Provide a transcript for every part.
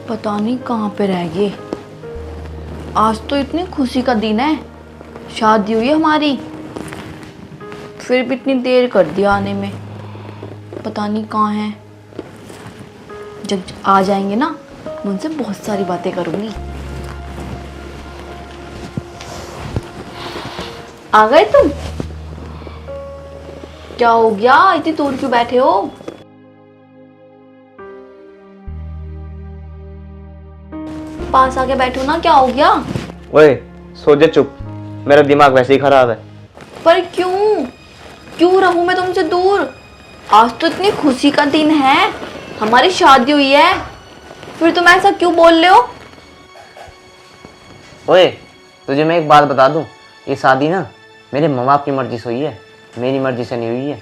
पता नहीं कहाँ पे रह गए। आज तो इतनी खुशी का दिन है, शादी हुई है हमारी, फिर भी इतनी देर कर दिया आने में। पता नहीं कहाँ है। जब आ जाएंगे ना, मैं उनसे बहुत सारी बातें करूंगी। आ गए तुम? क्या हो गया, इतनी दूर क्यों बैठे हो? पास आके बैठो ना, क्या हो गया? ओए सो जा चुप, मेरा दिमाग वैसे ही खराब है। पर क्यों क्यों रहूं मैं तुमसे दूर? आज तो इतनी खुशी का दिन है, हमारी शादी हुई है, फिर तुम ऐसा क्यों बोल रहे हो? ओए तुझे मैं एक बात बता दूं, ये शादी ना मेरे माँ बाप की मर्जी से हुई है, मेरी मर्जी से नहीं हुई है।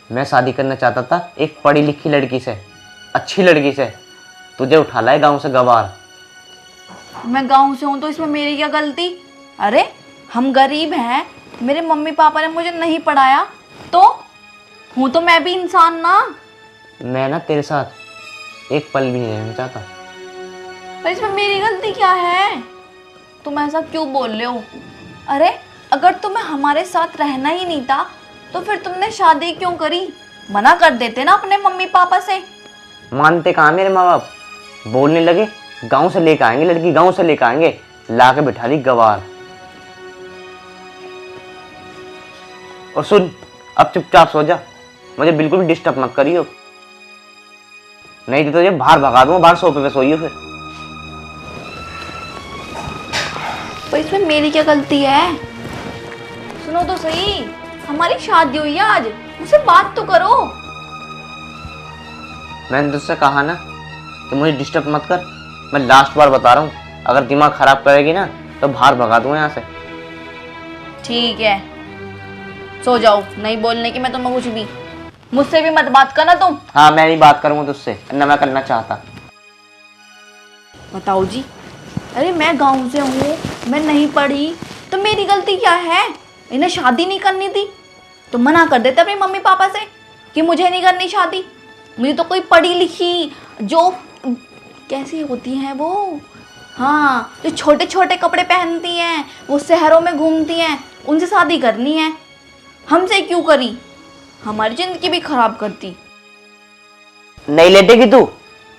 मैं शादी करना चाहता था एक पढ़ी लिखी लड़की से, अच्छी लड़की से। तुझे उठा लाए गांव से गवार। मैं गांव से हूं तो इसमें मेरी क्या गलती? अरे हम गरीब हैं, मेरे मम्मी पापा ने मुझे नहीं पढ़ाया, तो हूं तो मैं भी इंसान ना। मैं ना तेरे साथ एक पल भी नहीं रहना चाहता। पर इसमें मेरी गलती क्या है? तुम ऐसा क्यों बोल रहे हो? अरे अगर तुम्हें हमारे साथ रहना ही नहीं था तो फिर तुमने शादी क्यों करी? मना कर देते ना अपने मम्मी पापा से। मानते कहाँ मेरे माँ बाप, बोलने लगे गांव से लेकर आएंगे लड़की, गांव से लेकर आएंगे, ला के बिठा दी गवार। और सुन, अब चुपचाप सो जा, मुझे बिल्कुल भी डिस्टर्ब मत करियो, नहीं तो तुझे बाहर भगा दूंगा, बाहर सोफे पे सोइयो फिर। पर इसमें मेरी क्या गलती है? सुनो तो सही, हमारी शादी हुई है आज, मुझसे बात तो करो। मैंने तुझसे कहा ना तो मुझे डिस्टर्ब मत कर। मैं लास्ट बार बता रहा हूँ, अगर दिमाग खराब करेगी ना तो बाहर भगा दूंगा यहाँ से। ठीक है, सो जाओ, नहीं बोलने की मैं तुम्हें कुछ भी। मुझसे भी मत बात करना तुम। हाँ मैं नहीं बात करूंगा तुझसे, ना मैं करना चाहता। बताओ जी, अरे मैं गांव से हूँ, मैं नहीं पढ़ी, तो मेरी गलती क्या है? इन्हें शादी नहीं करनी थी तो मना कर देते अपनी मम्मी पापा से कि मुझे नहीं करनी शादी। मुझे तो कोई पढ़ी लिखी, जो कैसी होती हैं वो, हाँ, जो छोटे छोटे कपड़े पहनती हैं, वो शहरों में घूमती हैं, उनसे शादी करनी है। हमसे क्यों करी? हमारी जिंदगी भी खराब करती। नहीं लेटेगी तू,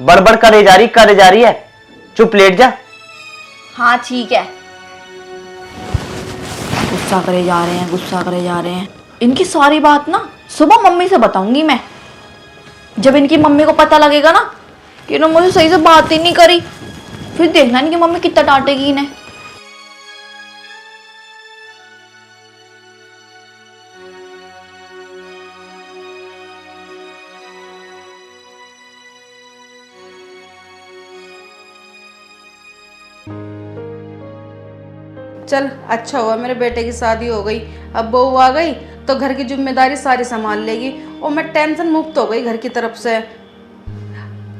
बड़बड़ करे जा रही है, चुप लेट जा। हाँ ठीक है। गुस्सा करे जा रहे हैं, गुस्सा करे जा रहे हैं। इनकी सारी बात ना सुबह मम्मी से बताऊंगी मैं। जब इनकी मम्मी को पता लगेगा ना कि इन्होंने मुझे सही से बात ही नहीं करी, फिर देखना इनकी मम्मी कितना डांटेगी इन्हें। चल अच्छा हुआ मेरे बेटे की शादी हो गई, अब बहू आ गई तो घर की जिम्मेदारी सारी संभाल लेगी और मैं टेंशन मुक्त हो गई घर की तरफ से।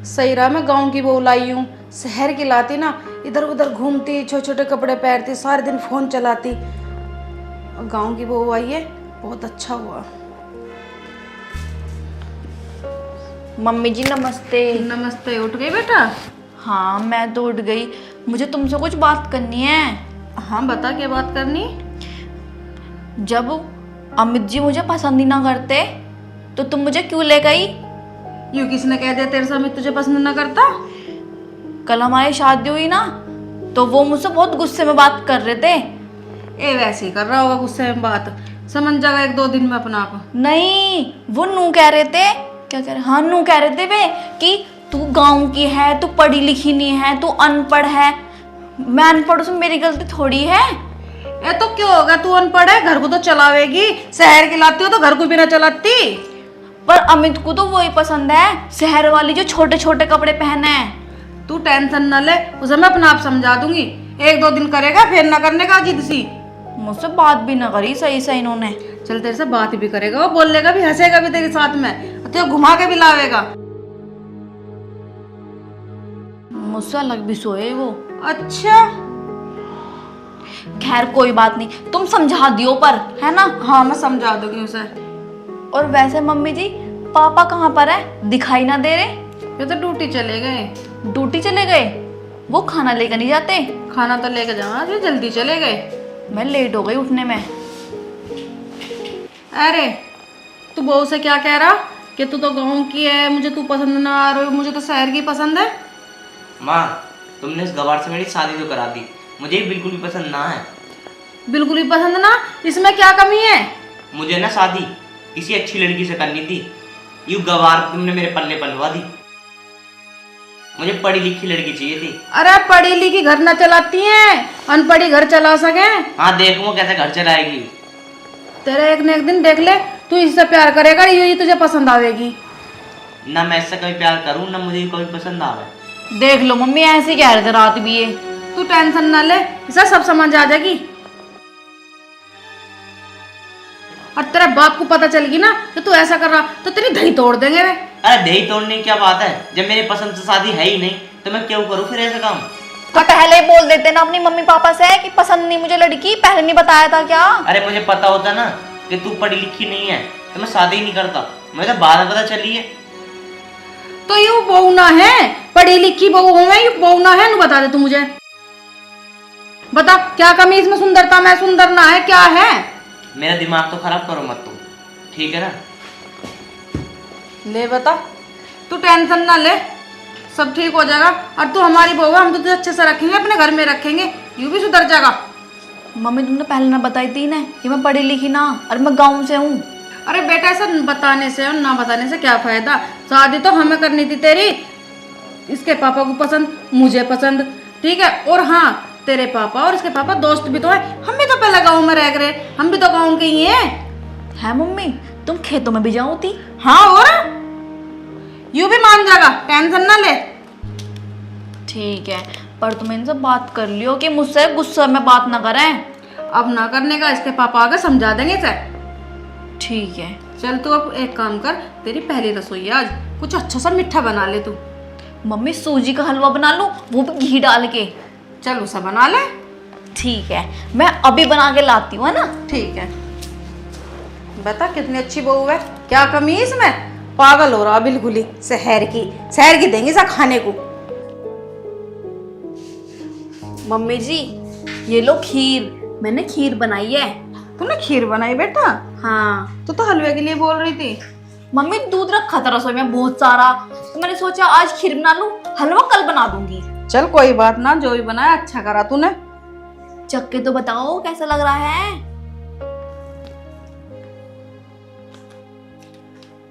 सही रहा मैं गांव की बहू लाई हूँ, शहर की लाती ना इधर उधर घूमती, छोटे छोटे कपड़े पहनती, सारे दिन फोन चलाती। और गांव की बहू आई है, बहुत अच्छा हुआ। मम्मी जी नमस्ते। नमस्ते, उठ गई बेटा? हाँ मैं तो उठ गई, मुझे तुमसे कुछ बात करनी है। हाँ बता, क्या बात करनी? जब अमित जी मुझे पसंद ही ना करते तो तुम मुझे क्यों ले गई? यूं किसने कह दिया तेरे सामने तुझे पसंद ना करता? कल हमारी शादी हुई ना, तो वो मुझसे बहुत गुस्से में बात कर रहे थे। ए वैसे ही कर रहा होगा गुस्से में बात, समझ जाएगा एक दो दिन में अपना आप। नहीं, वो नू कह रहे थे, क्या कह रहे, हाँ नू कह रहे थे वे कि तू गांव की है, तू पढ़ी लिखी नहीं है, तू अनपढ़ है। मैं अनपढ़, उसमें मेरी गलती थोड़ी है। ए तो क्यों होगा, तू अनपढ़ है, घर को तो चलावेगी, शहर की लाती हो तो घर को भी ना चलाती। पर अमित को तो वही पसंद है, शहर वाली जो छोटे छोटे कपड़े पहने हैं। तू टेंशन न ले, उसे मैं अपना आप समझा दूंगी, एक दो दिन करेगा फिर ना करने का जिद सी। मुझसे बात भी ना करी सही से इन्होंने। चल तेरे से बात भी करेगा, वो बोलेगा भी, हंसेगा भी तेरे साथ में, तो घुमा के भी लावेगा। मुझसे अलग भी सोए वो। अच्छा खैर कोई बात नहीं, तुम समझा दियो पर, है ना? हाँ मैं समझा दूंगी उसे। और वैसे मम्मी जी, पापा कहाँ पर है? दिखाई ना दे रहे। ये तो ड्यूटी चले गए। ड्यूटी चले गए? वो खाना लेकर नहीं जाते? खाना तो लेके जाना जी, जल्दी चले गए। मैं लेट हो गई उठने में। अरे तू बहू से क्या कह रहा कि तू तो गाँव की है, मुझे तू पसंद ना आ रही, मुझे तो शहर की पसंद है। माँ, तुमने इस गवार से मेरी शादी तो करा दी, मुझे बिल्कुल भी पसंद ना है। बिल्कुल भी पसंद ना? इसमें क्या कमी है? मुझे ना शादी किसी अच्छी लड़की से करनी थी, यूं गवार तुमने मेरे पल्ले पलवा दी। मुझे पढ़ी लिखी लड़की चाहिए थी। अरे पढ़ी लिखी घर न चलाती हैं, अनपढ़ी घर चला सके। हाँ, देखूंगा कैसे घर चलाएगी। तेरे एक न एक दिन देख ले, तू इससे प्यार करेगा, ये तुझे पसंद आवेगी। ना मैं इससे कभी प्यार करूं, ना मुझे कभी पसंद आवे। देख लो मम्मी, ऐसे कह रहे थे रात भी ये। तू टेंशन ना ले, इसे सब समझ आ जाएगी। और तेरे बाप को पता चलेगी ना कि तू ऐसा कर रहा तो तेरी दही तोड़ देंगे वे। अरे दही तोड़ने की क्या बात है, जब मेरे पसंद से शादी है ही नहीं तो मैं क्यों करूं फिर ऐसा काम। तो पहले ही बोल देते ना अपनी मम्मी पापा से कि पसंद नहीं मुझे लड़की, पहले नहीं बताया था क्या? अरे मुझे पता होता ना कि तू पढ़ी लिखी नहीं है तो मैं शादी ही नहीं करता, मुझे तो बाद में पता चली है। तो यू बहू ना है, पढ़ी लिखी बहू हो मैं, यू बहू ना है, नु बता दे तू मुझे। बता क्या कमी इसमें, सुंदरता में सुंदर ना है, क्या है? मेरा दिमाग तो खराब करो मत तुम, ठीक है ना? ले बता, तू टेंशन ना ले, सब ठीक हो जाएगा। और तू हमारी बहू है, हम तो तुझे अच्छे से रखेंगे, अपने घर में रखेंगे, यू भी सुधर जाएगा। मम्मी तुमने पहले ना बताई थी ना कि मैं पढ़ी लिखी ना, और मैं गाँव से हूँ। अरे बेटा, ऐसा बताने से और ना बताने से क्या फायदा, शादी तो हमें करनी थी तेरी, इसके पापा को पसंद, मुझे पसंद, ठीक है। और हाँ, तेरे पापा और इसके पापा दोस्त भी तो है, हम भी तो पहले गाँव में रह गए, हम भी तो गाँव के ही हैं। है मम्मी, तुम खेतों में भी जाओ थी? हाँ, और यू भी मान जाएगा, टेंशन ना ले। ठीक है, पर तुम इनसे बात कर लियो कि मुझसे गुस्सा में बात ना करें। अब ना करने का, इसके पापा आगे समझा देंगे इसे। ठीक है। चल तू अब एक काम कर, तेरी पहली रसोई है आज, कुछ अच्छा सा मीठा बना ले तू। मम्मी सूजी का हलवा बना लूं, वो भी घी डाल के? चल उसे बना ले। ठीक है, मैं अभी बना के लाती हूँ, है ना? ठीक है। बता कितनी अच्छी बहू है, क्या कमी है इसमें? पागल हो रहा बिल्कुल ही, शहर की देंगे सा खाने को। मम्मी जी, ये लो खीर, मैंने खीर बनाई है। तूने खीर बनाई बेटा? हाँ। तू तो हलवे के लिए बोल रही थी। मम्मी दूध रखा था रसोई में बहुत सारा, तो मैंने सोचा आज खीर बना लूं, हलवा कल बना दूंगी। चल कोई बात ना, जो भी बनाया अच्छा करा तूने। चख के तो बताओ कैसा लग रहा है।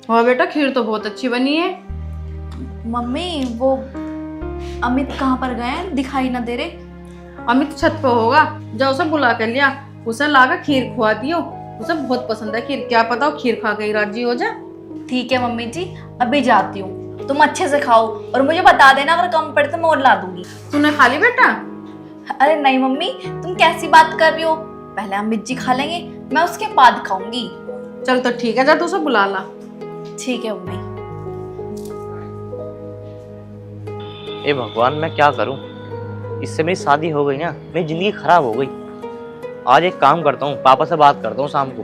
हाँ बेटा, खीर तो बहुत अच्छी बनी है। मम्मी वो अमित कहाँ पर गए हैं, दिखाई ना दे रहे? अमित छत पे होगा, जा उसे बुला कर लिया, उसे लाकर खीर खुआ दियो, उसे बहुत पसंद है खीर, क्या पता वो खीर खा के ही राजी हो जाए। ठीक है मम्मी जी, अभी जाती हूँ, तुम अच्छे से खाओ और मुझे बता देना अगर कम पड़े तो मैं और ला दूंगी। तूने खा ली बेटा? अरे नहीं मम्मी, तुम कैसी बात कर रही हो, पहले अमित जी खा लेंगे, मैं उसके बाद खाऊंगी। चल तो ठीक है, जा तू उसे बुला ला। ठीक है मम्मी। ए भगवान, मैं क्या करूं, इससे मेरी शादी हो गई ना, मेरी जिंदगी खराब हो गई। आज एक काम करता हूँ, पापा से बात करता हूँ शाम को,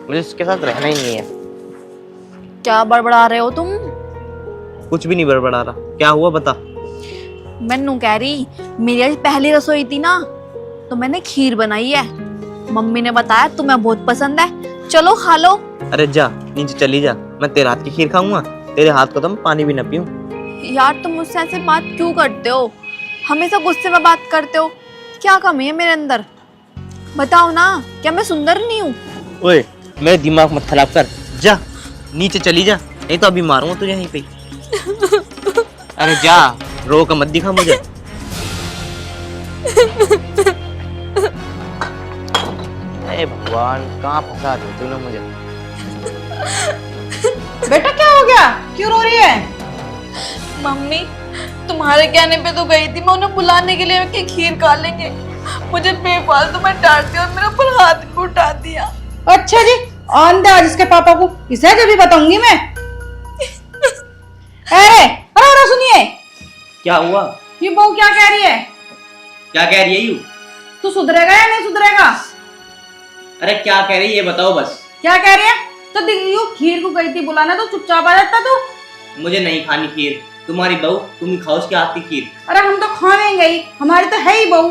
मुझे उसके साथ रहना ही नहीं है। क्या बड़बड़ा रहे हो तुम? कुछ भी नहीं बड़बड़ा रहा, क्या हुआ बता। मैनू कह रही मेरी आज पहली रसोई थी ना, तो मैंने खीर बनाई है, मम्मी ने बताया तुम्हें बहुत पसंद है, चलो खा लो। अरे जा नीचे चली जा, मैं तेरे हाथ की खीर खाऊंगा, तेरे हाथ को तो मैं पानी भी न पीऊं। यार तुम मुझसे ऐसे बात क्यों करते हो, हमेशा गुस्से में बात करते हो, क्या कमी है मेरे अंदर बताओ ना, क्या मैं सुंदर नहीं हूँ? ओए मेरे दिमाग मत खराब कर, जा नीचे चली जा, नहीं तो अभी मारूंगा तुझे यहीं पे। अरे जा, रो का मत दिखा मुझे। अरे भगवान, कहाँ फंसा दिया तूने मुझे। बेटा क्या हो गया, क्यों रो रही है? मम्मी तुम्हारे कहने पे तो गई थी मैं उन्हें बुलाने के लिए कि खीर खा लेंगे, मुझे बेफालतू में डांटती और मेरे ऊपर हाथ को उठा दिया। अच्छा जी, आंदे आज इसके पापा को, इसे जब भी बताऊंगी मैं। अरे अरे सुनिए, क्या हुआ? ये बहू क्या कह रही है? क्या कह रही है यू? तू सुधरेगा या नहीं सुधरेगा? अरे क्या कह रही है ये बताओ बस। क्या कह रही है? तो यू खीर को गई थी बुलाना, तो चुपचाप आ जाता तू। मुझे नहीं खानी खीर, तुम्हारी बहू, तुम ही खाओ उसके हाथ की खीर। अरे हम तो खाएंगे ही, हमारी तो है ही बहू।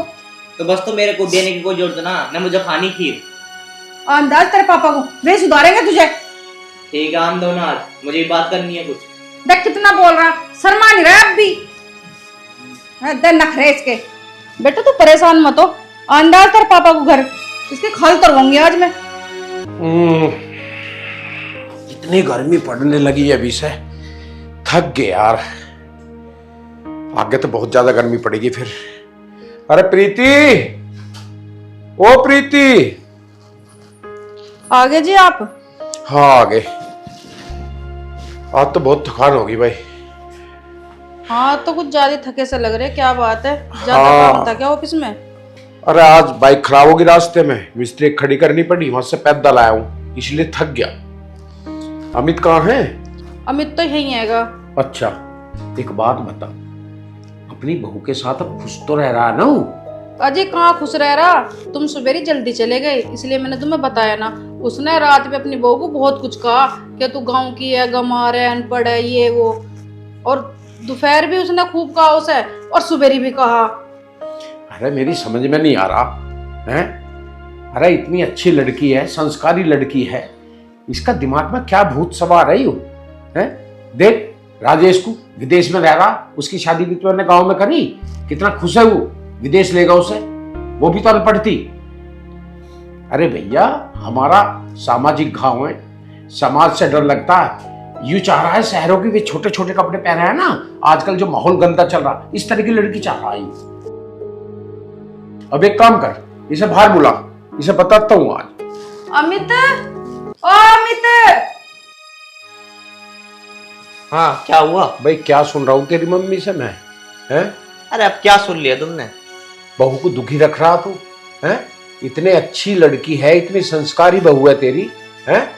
तो बस तो मेरे को देने की कोई जरूरत ना मुझे खानी खीर। अंदाज तेरे पापा को, वे सुधारेंगे तुझे। ठीक है, आम दो ना आज, मुझे भी बात करनी है कुछ। देख कितना बोल रहा, शर्मा नहीं रहा अब भी। दे नखरे इसके। बेटा तू परेशान मत हो, अंदाज तेरे पापा को घर, इसके खाल करवाऊंगी आज मैं। इतनी गर्मी पड़ने लगी है अभी से, थक गए यार। आगे तो बहुत ज्यादा गर्मी पड़ेगी फिर। अरे प्रीति, ओ प्रीति। आगे जी आप? हाँ आगे। आज तो बहुत थकान होगी भाई। हाँ तो कुछ ज्यादा थके से लग रहे, क्या बात है? ज्यादा हाँ। काम था क्या ऑफिस में? अरे आज बाइक खराब होगी रास्ते में, मिस्त्री खड़ी करनी पड़ी, वहां से पैदल आया हूँ इसलिए थक गया। अमित कहाँ है? अमित तो यही हैगा। अच्छा एक बात बता, अपनी बहू के साथ अब खुश तो रह रहा है ना? अजय कहाँ खुश रह रहा, तुम सवेरे जल्दी चले गए इसलिए मैंने तुम्हें बताया ना। उसने रात में अपनी बहू को बहुत कुछ कहा कि तू गांव की है, गंवार है, अनपढ़ है, ये वो। और दोपहर भी उसने खूब कहा उसे, और सवेरे भी कहा। अरे मेरी समझ में नहीं आ रहा है। अरे इतनी अच्छी लड़की है, संस्कारी लड़की है, इसका दिमाग में क्या भूत सवार है? देख राजेश को, विदेश में रह रहा, उसकी शादी भी तो गांव में करी, कितना खुश है वो, विदेश लेगा उसे, वो भी तो अनपढ़ थी। अरे भैया हमारा सामाजिक घाव है, समाज से डर लगता है। यूं चाह रहा है शहरों की वे छोटे छोटे कपड़े पहने हैं ना, आजकल जो माहौल गंदा चल रहा, इस तरह की लड़की चाह रहा है। अब एक काम कर, इसे बाहर बुला, इसे बताता हूं आज। अमित, ओ अमित। हाँ क्या हुआ? भाई क्या सुन रहा हूं तेरी मम्मी से मैं, हैं? अरे अब क्या सुन लिया तुमने? बहू को दुखी रख रहा तू, हैं? इतने अच्छी लड़की है, इतनी संस्कारी बहू है तेरी, हैं?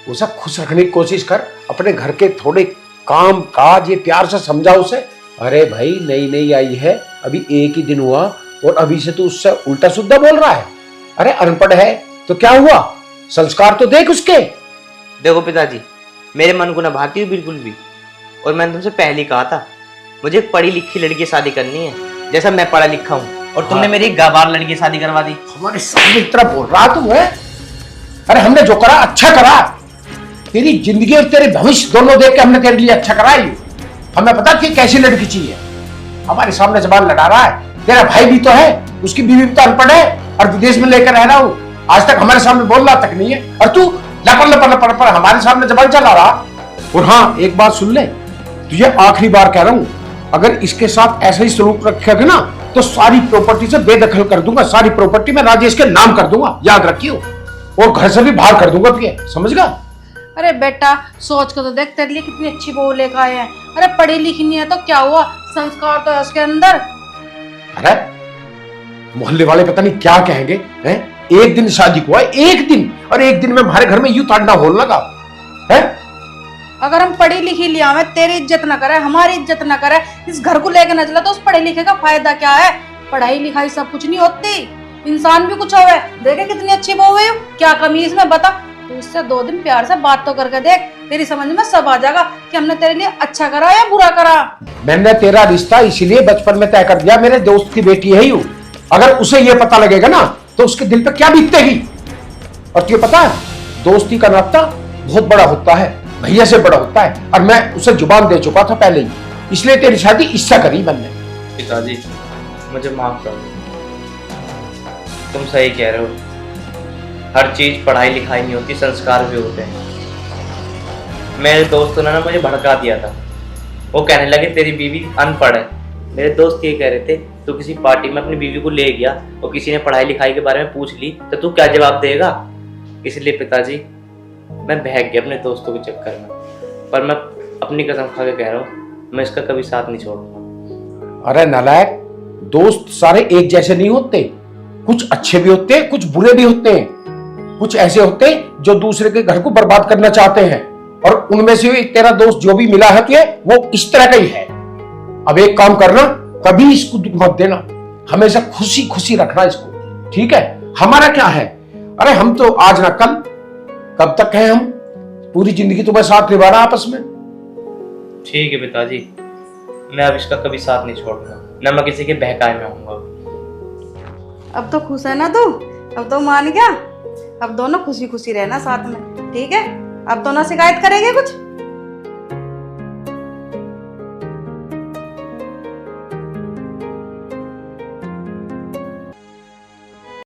उसे खुश रखने की कोशिश कर, अपने घर के थोड़े काम काज ये प्यार से समझा उसे। अरे भाई नई नई आई है, अभी एक ही दिन हुआ और अभी से तू उससे उल्टा सुद्धा बोल रहा है। अरे अनपढ़ है तो क्या हुआ, संस्कार तो देख उसके। देखो पिताजी, मेरे मन को ना भाती हुई बिल्कुल भी, और मैंने तुमसे पहले ही कहा था मुझे एक पढ़ी लिखी लड़की की शादी करनी है, जैसा मैं पढ़ा लिखा हूँ, और तुमने मेरी एक गवार लड़की की शादी करवा दी। हमारे सामने इतना बोल रहा तू है? अरे हमने जो करा अच्छा करा, तेरी जिंदगी और तेरे भविष्य दोनों देख के हमने तेरे लिए अच्छा करा ही। हमें पता कि कैसी लड़की चाहिए, हमारे सामने जबान लड़ा रहा है। तेरा भाई भी तो है, उसकी बीवी भी तो अनपढ़ है और विदेश में लेकर रह रहा हूँ, आज तक हमारे सामने बोलना तक नहीं है, और तू लपड़ लपड़ लपड़ लपड़ हमारे सामने जबान चला रहा। और हाँ एक बात सुन ले, तुझे आखिरी बार कह रहा हूँ, अगर इसके साथ ऐसा ही सलूक रखेगा ना तो सारी प्रॉपर्टी से बेदखल कर दूंगा, सारी प्रॉपर्टी में राजेश के नाम कर दूंगा, याद रखियो, और घर से भी बाहर कर दूंगा तुझे, समझ गया? अरे बेटा सोच कर तो देख, तेरे लिए कितनी अच्छी बहू लेकर आए हैं। अरे पढ़ी लिखी नहीं है तो क्या हुआ, संस्कार तो है उसके अंदर। अरे मोहल्ले वाले पता नहीं क्या कहेंगे, हैं? एक दिन शादी को है, एक दिन, और एक दिन में हमारे घर में यूं ताड़ना होने लगा है। अगर हम पढ़ी लिखी लिया में तेरी इज्जत ना करे, हमारी इज्जत ना करे, इस घर को लेकर न चला, तो उस पढ़े लिखे का फायदा क्या है? पढ़ाई लिखाई सब कुछ नहीं होती, इंसान भी कुछ होवे। देखे कितनी अच्छी बहू है, क्या कमी इसमें बता। तो इससे 2 दिन प्यार से बात तो करके देख, तेरी समझ में सब आ जाएगा कि हमने तेरे लिए अच्छा करा या बुरा करा। मैंने तेरा रिश्ता इसीलिए बचपन में तय कर दिया, मेरे दोस्त की बेटी है ही, अगर उसे ये पता लगेगा ना तो उसके दिल पे क्या बीतेगी। और तुझे पता है दोस्ती का नाता बहुत बड़ा होता है, भैया से बड़ा होता है, और मैं उसे जुबान दे चुका था पहले ही, इसलिए तेरी शादी इससे करी मैंने। पिताजी मुझे माफ कर दो, तुम सही कह रहे हो, हर चीज पढ़ाई लिखाई नहीं होती, संस्कार भी होते हैं। मेरे दोस्तों ने ना मुझे भड़का दिया था, वो कहने लगे तेरी बीवी अनपढ़ है। मेरे दोस्त ये कह रहे थे तू किसी पार्टी में अपनी बीवी को ले गया और किसी ने पढ़ाई लिखाई के बारे में पूछ ली तो तू क्या जवाब देगा। इसलिए पिताजी मैं बहक गया अपने दोस्तों के चक्कर में, पर मैं अपनी कसम खा के कह रहा हूँ मैं इसका कभी साथ नहीं छोड़ूंगा। अरे नालायक, दोस्त सारे एक जैसे नहीं होते, कुछ अच्छे भी होते हैं, कुछ बुरे भी होते हैं, कुछ ऐसे होते हैं जो दूसरे के घर को बर्बाद करना चाहते हैं, और उनमें से तेरा दोस्त जो भी मिला है तुझे वो इस तरह का ही है। अब एक काम करना, कभी इसको दुख मत देना, हमेशा खुशी खुशी रखना इसको, ठीक है? हमारा क्या है, अरे हम तो आज ना कल, कब तक है हम, पूरी जिंदगी तुम्हें साथ निभाना आपस में। ठीक है पिताजी, मैं अब इसका कभी साथ नहीं छोड़ूंगा, न मैं किसी के बहकाए में आऊंगा। अब तो खुश है ना तू? अब तो मान गया? अब दोनों खुशी खुशी रहना साथ में, ठीक है? अब तो ना शिकायत करेंगे कुछ।